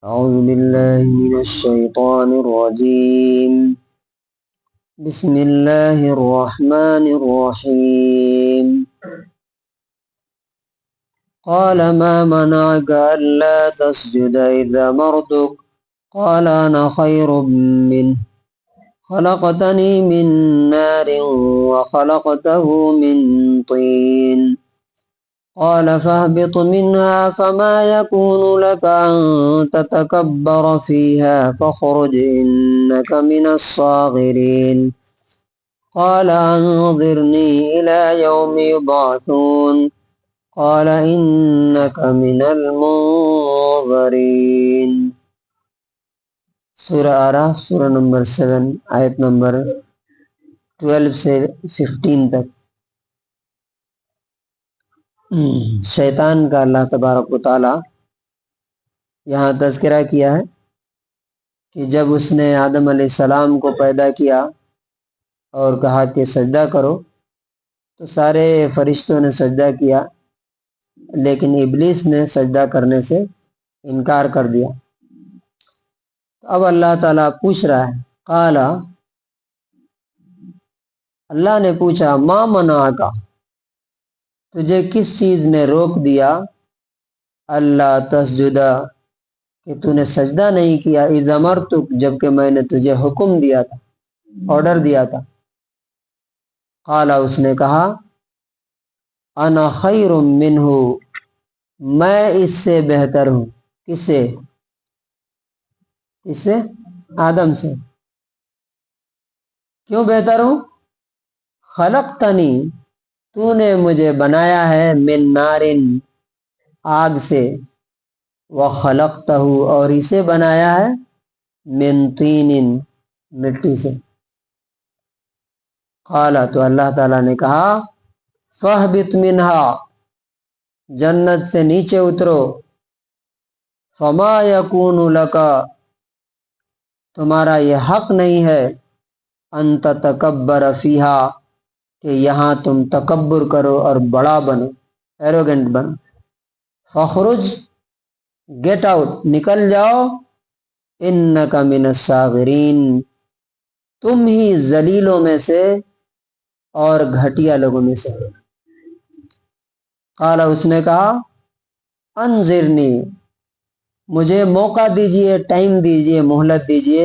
أعوذ بالله من الشيطان الرجيم. بسم الله الرحمن الرحيم. قال ما منعك ألا تسجد إذ أمرتك قال أنا خير منه خلقتني من نار وخلقته من طين قال فاهبط منها فما يكون لك أن تتكبر فيها فاخرج إنك من الصاغرين قال أنظرني إلى يوم يبعثون قال إنك من المنظرين. سورہ آراف سورہ نمبر 7 آیت نمبر 12 سے 15 تک. شیطان کا اللہ تبارک و تعالی یہاں تذکرہ کیا ہے کہ جب اس نے آدم علیہ السلام کو پیدا کیا اور کہا کہ سجدہ کرو تو سارے فرشتوں نے سجدہ کیا، لیکن ابلیس نے سجدہ کرنے سے انکار کر دیا. تو اب اللہ تعالیٰ پوچھ رہا ہے، قال، اللہ نے پوچھا، ما منعک، تجھے کس چیز نے روک دیا، اللہ تسجدہ، کہ تو نے سجدہ نہیں کیا، اذ امرتک، جب کہ میں نے تجھے حکم دیا تھا، آرڈر دیا تھا. قال، اس نے کہا، انا خیر منہ، میں اس سے بہتر ہوں. کس سے؟ کس سے؟ آدم سے. کیوں بہتر ہوں؟ خلقتنی، تو نے مجھے بنایا ہے، من نارن، آگ سے، وخلقتہ، اور اسے بنایا ہے، من طین، مٹی سے. قال، تو اللہ تعالیٰ نے کہا، فاہبط منہا، جنت سے نیچے اترو، فما یکون لک، تمہارا یہ حق نہیں ہے، ان تتکبر فیہا، کہ یہاں تم تکبر کرو اور بڑا بنو، ایروگنٹ بنو. فخرج، گیٹ آؤٹ، نکل جاؤ، انک من الصاغرین، تم ہی ذلیلوں میں سے اور گھٹیا لوگوں میں سے. قال، اس نے کہا، انظرنی، مجھے موقع دیجئے، ٹائم دیجئے، مہلت دیجئے،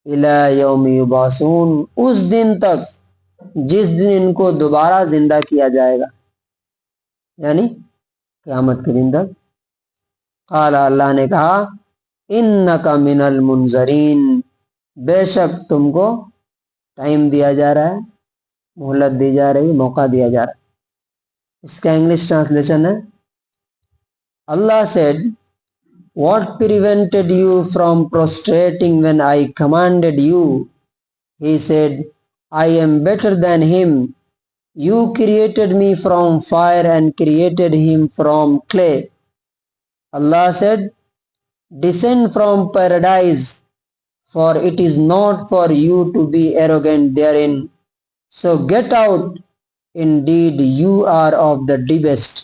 الی یوم یبعثون، اس دن تک جس دن ان کو دوبارہ زندہ کیا جائے گا، یعنی قیامت کے دن تک. قال، اللہ نے کہا، انک من المنظرین، بے شک تم کو ٹائم دیا جا رہا ہے، مہلت دی جا رہی، موقع دیا جا رہا ہے. اس کا انگلش ٹرانسلیشن ہے، اللہ said, what prevented you from prostrating when I commanded you? He said, I am better than him. You created me from fire and created him from clay. Allah said, descend from paradise, for it is not for you to be arrogant therein. So get out, indeed you are of the debased.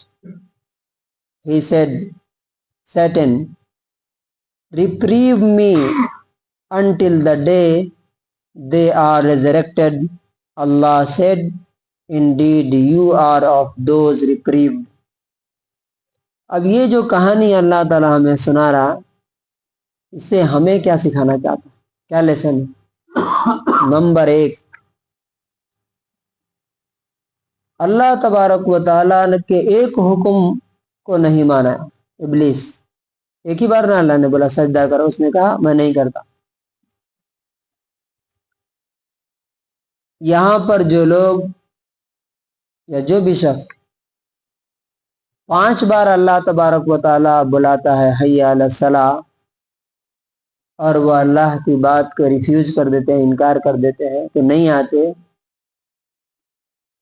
He said, Satan, reprieve me until the day they are resurrected. Allah said, indeed you are of those reprieved. اب یہ جو کہانی اللہ تعالیٰ ہمیں سنا رہا، اس سے ہمیں کیا سکھانا چاہتا، کیا لیسن؟ نمبر 1، اللہ تبارک و تعالیٰ کے ایک حکم کو نہیں مانا. ابلیس ایک ہی بار نہ اللہ نے بولا سجدہ کرو، اس نے کہا میں نہیں کرتا. یہاں پر جو لوگ یا جو بھی شخص 5 بار اللہ تبارک و تعالیٰ بلاتا ہے حی علی الصلاۃ، اور وہ اللہ کی بات کو ریفیوز کر دیتے ہیں، انکار کر دیتے ہیں کہ نہیں آتے،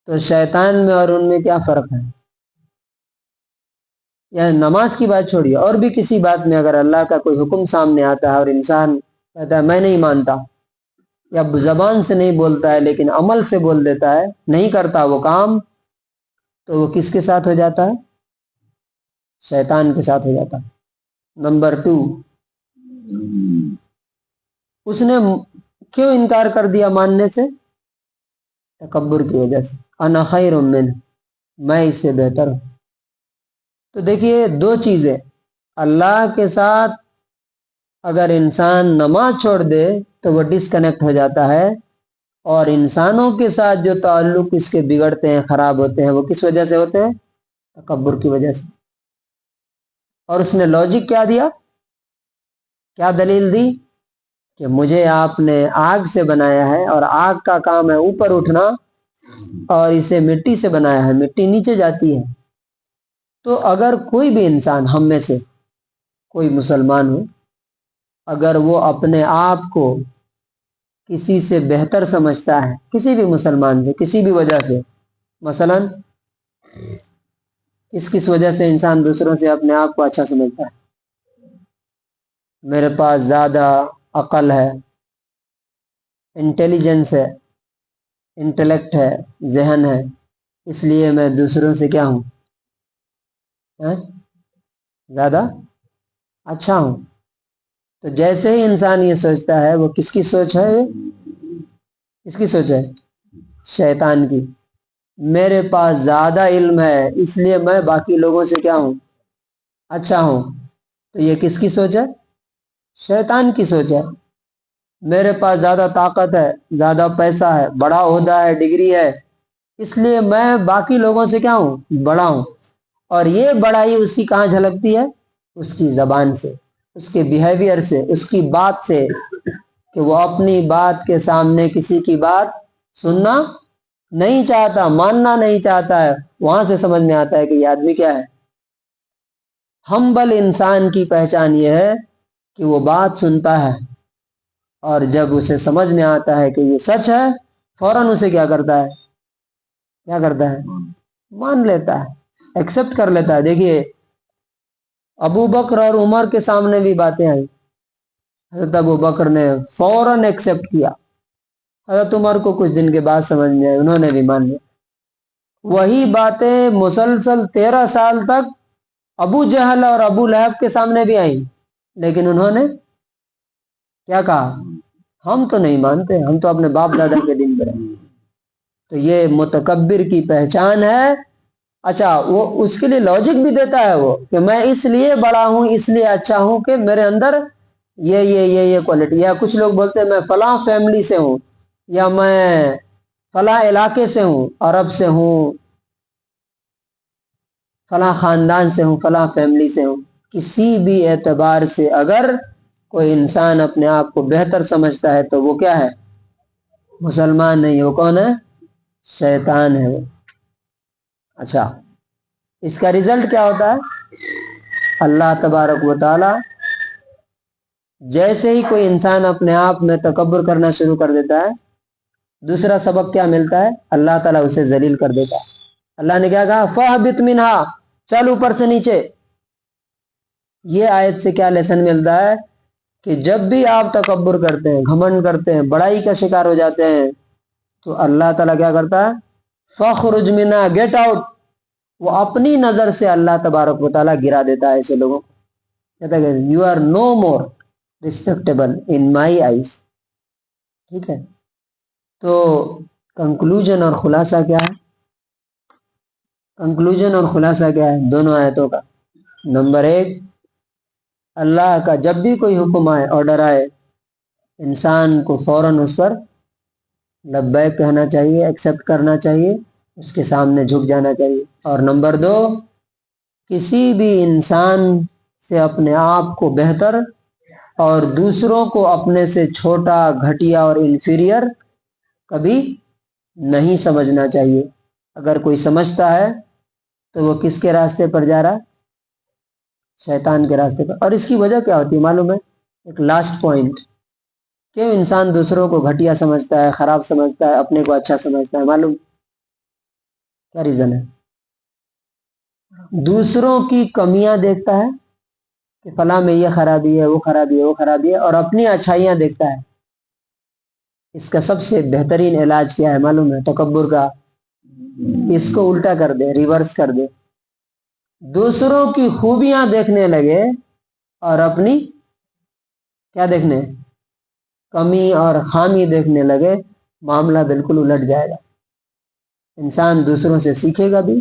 تو شیطان میں اور ان میں کیا فرق ہے؟ یا نماز کی بات چھوڑیے، اور بھی کسی بات میں اگر اللہ کا کوئی حکم سامنے آتا ہے اور انسان کہتا ہے میں نہیں مانتا، یا زبان سے نہیں بولتا ہے لیکن عمل سے بول دیتا ہے، نہیں کرتا وہ کام، تو وہ کس کے ساتھ ہو جاتا ہے؟ شیطان کے ساتھ ہو جاتا ہے. نمبر 2، اس نے کیوں انکار کر دیا ماننے سے؟ تکبر کی وجہ سے، انا خیر منہ، میں اس سے بہتر ہوں۔ تو دیکھیے دو چیزیں، اللہ کے ساتھ اگر انسان نماز چھوڑ دے تو وہ ڈسکنیکٹ ہو جاتا ہے، اور انسانوں کے ساتھ جو تعلق اس کے بگڑتے ہیں، خراب ہوتے ہیں، وہ کس وجہ سے ہوتے ہیں؟ تکبر کی وجہ سے۔ اور اس نے لاجک کیا دیا، کیا دلیل دی؟ کہ مجھے آپ نے آگ سے بنایا ہے، اور آگ کا کام ہے اوپر اٹھنا، اور اسے مٹی سے بنایا ہے، مٹی نیچے جاتی ہے۔ تو اگر کوئی بھی انسان، ہم میں سے کوئی مسلمان ہو، اگر وہ اپنے آپ کو کسی سے بہتر سمجھتا ہے، کسی بھی مسلمان سے، کسی بھی وجہ سے، مثلا کس وجہ سے انسان دوسروں سے اپنے آپ کو اچھا سمجھتا ہے؟ میرے پاس زیادہ عقل ہے، انٹیلیجنس ہے، انٹلیکٹ ہے، ذہن ہے، اس لیے میں دوسروں سے کیا ہوں؟ زیادہ اچھا ہوں۔ تو جیسے ہی انسان یہ سوچتا ہے، وہ کس کی سوچ ہے؟ یہ کس کی سوچ ہے؟ شیطان کی۔ میرے پاس زیادہ علم ہے، اس لیے میں باقی لوگوں سے کیا ہوں؟ اچھا ہوں۔ تو یہ کس کی سوچ ہے؟ شیطان کی سوچ ہے۔ میرے پاس زیادہ طاقت ہے، زیادہ پیسہ ہے، بڑا عہدہ ہے، ڈگری ہے، اس لیے میں باقی لوگوں سے کیا ہوں؟ بڑا ہوں۔ اور یہ بڑائی اس کی کہاں جھلکتی ہے؟ اس کی زبان سے، اس کے بیہیویئر سے، اس کی بات سے، کہ وہ اپنی بات کے سامنے کسی کی بات سننا نہیں چاہتا، ماننا نہیں چاہتا ہے۔ وہاں سے سمجھ میں آتا ہے کہ یہ آدمی کیا ہے؟ ہمبل انسان کی پہچان یہ ہے کہ وہ بات سنتا ہے، اور جب اسے سمجھ میں آتا ہے کہ یہ سچ ہے، فوراً اسے کیا کرتا ہے؟ کیا کرتا ہے؟ مان لیتا ہے، ایکسپٹ کر لیتا ہے۔ دیکھیے ابو بکر اور عمر کے سامنے بھی باتیں آئی، حضرت ابو بکر نے فوراً ایکسپٹ کیا، حضرت عمر کو کچھ دن کے بعد سمجھ میں آئی، انہوں نے بھی مان لیا۔ وہی باتیں مسلسل 13 سال تک ابو جہل اور ابو لہب کے سامنے بھی آئیں، لیکن انہوں نے کیا کہا؟ ہم تو نہیں مانتے، ہم تو اپنے باپ دادا کے دین پر ہیں۔ تو یہ متکبر کی پہچان ہے۔ اچھا، وہ اس کے لیے لاجک بھی دیتا ہے، وہ کہ میں اس لیے بڑا ہوں، اس لیے اچھا ہوں کہ میرے اندر یہ کوالٹی، یا کچھ لوگ بولتے ہیں میں فلاں فیملی سے ہوں، یا میں فلاں علاقے سے ہوں، عرب سے ہوں، فلاں خاندان سے ہوں، فلاں فیملی سے ہوں۔ کسی بھی اعتبار سے اگر کوئی انسان اپنے آپ کو بہتر سمجھتا ہے تو وہ کیا ہے؟ مسلمان نہیں، وہ کون ہے؟ شیطان ہے وہ۔ اچھا، اس کا رزلٹ کیا ہوتا ہے؟ اللہ تبارک و تعالی جیسے ہی کوئی انسان اپنے آپ میں تکبر کرنا شروع کر دیتا ہے، دوسرا سبق کیا ملتا ہے؟ اللہ تعالیٰ اسے ذلیل کر دیتا ہے۔ اللہ نے کیا کہا؟ فَاهْبِطْ مِنْهَا، چل اوپر سے نیچے۔ یہ آیت سے کیا لیسن ملتا ہے؟ کہ جب بھی آپ تکبر کرتے ہیں، گھمنڈ کرتے ہیں، بڑائی کا شکار ہو جاتے ہیں، تو اللہ تعالیٰ کیا کرتا ہے؟ فَاخْرُجْ مِنْهَا، گیٹ آؤٹ۔ وہ اپنی نظر سے اللہ تبارک و تعالیٰ گرا دیتا ہے ایسے لوگوں کو، کہتا ہے کہ you are no more respectable in my eyes. ٹھیک ہے، تو کنکلوژن اور خلاصہ کیا ہے؟ کنکلوژن اور خلاصہ کیا ہے دونوں آیتوں کا؟ نمبر 1، اللہ کا جب بھی کوئی حکم آئے، آرڈر آئے، انسان کو فوراً اس پر لبیک کہنا چاہیے، ایکسپٹ کرنا چاہیے، اس کے سامنے جھک جانا چاہیے۔ اور نمبر 2، کسی بھی انسان سے اپنے آپ کو بہتر اور دوسروں کو اپنے سے چھوٹا، گھٹیا اور انفیریئر کبھی نہیں سمجھنا چاہیے۔ اگر کوئی سمجھتا ہے تو وہ کس کے راستے پر جا رہا ہے؟ شیطان کے راستے پر۔ اور اس کی وجہ کیا ہوتی ہے معلوم ہے؟ ایک لاسٹ پوائنٹ، کیوں انسان دوسروں کو گھٹیا سمجھتا ہے، خراب سمجھتا ہے، اپنے کو اچھا سمجھتا ہے؟ معلوم کیا ریزن ہے؟ دوسروں کی کمیاں دیکھتا ہے کہ فلاں میں یہ خرابی ہے، وہ خرابی ہے، وہ خرابی ہے، اور اپنی اچھائیاں دیکھتا ہے۔ اس کا سب سے بہترین علاج کیا ہے معلوم ہے؟ تکبر کا، اس کو الٹا کر دے، ریورس کر دے، دوسروں کی خوبیاں دیکھنے لگے اور اپنی کیا دیکھنے؟ کمی اور خامی دیکھنے لگے، معاملہ بالکل الٹ جائے گا۔ انسان دوسروں سے سیکھے گا بھی،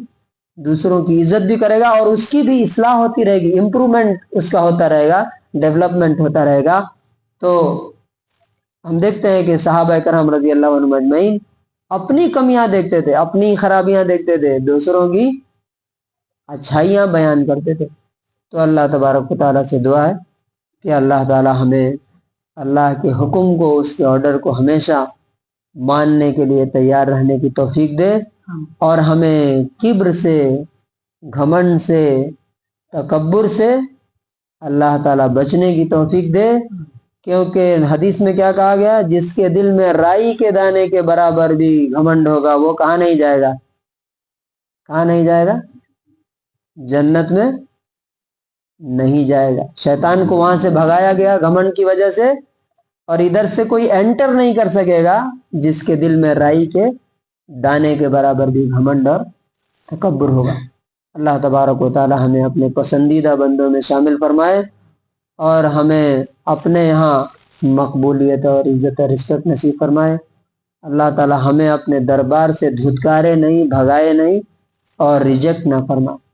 دوسروں کی عزت بھی کرے گا، اور اس کی بھی اصلاح ہوتی رہے گی، امپرومنٹ اس کا ہوتا رہے گا، ڈیولپمنٹ ہوتا رہے گا۔ تو ہم دیکھتے ہیں کہ صحابہ کرام رضی اللہ عنہم اجمعین اپنی کمیاں دیکھتے تھے، اپنی خرابیاں دیکھتے تھے، دوسروں کی اچھائیاں بیان کرتے تھے۔ تو اللہ تبارک و تعالیٰ سے دعا ہے کہ اللہ تعالیٰ ہمیں اللہ کے حکم کو، اس کے آرڈر کو ہمیشہ ماننے کے لیے تیار رہنے کی توفیق دے، اور ہمیں کبر سے، گھمنڈ سے، تکبر سے اللہ تعالیٰ بچنے کی توفیق دے۔ کیونکہ حدیث میں کیا کہا گیا؟ جس کے دل میں رائی کے دانے کے برابر بھی گھمنڈ ہوگا، وہ کہاں نہیں جائے گا؟ کہاں نہیں جائے گا؟ جنت میں نہیں جائے گا۔ شیطان کو وہاں سے بھگایا گیا گھمنڈ کی وجہ سے، اور ادھر سے کوئی انٹر نہیں کر سکے گا جس کے دل میں رائی کے دانے کے برابر بھی گھمنڈ اور تکبر ہوگا۔ اللہ تبارک و تعالی ہمیں اپنے پسندیدہ بندوں میں شامل فرمائے، اور ہمیں اپنے یہاں مقبولیت اور عزت اور رسپیکٹ نصیب فرمائے۔ اللہ تعالی ہمیں اپنے دربار سے دھتکارے نہیں، بھگائے نہیں، اور ریجیکٹ نہ فرمائے۔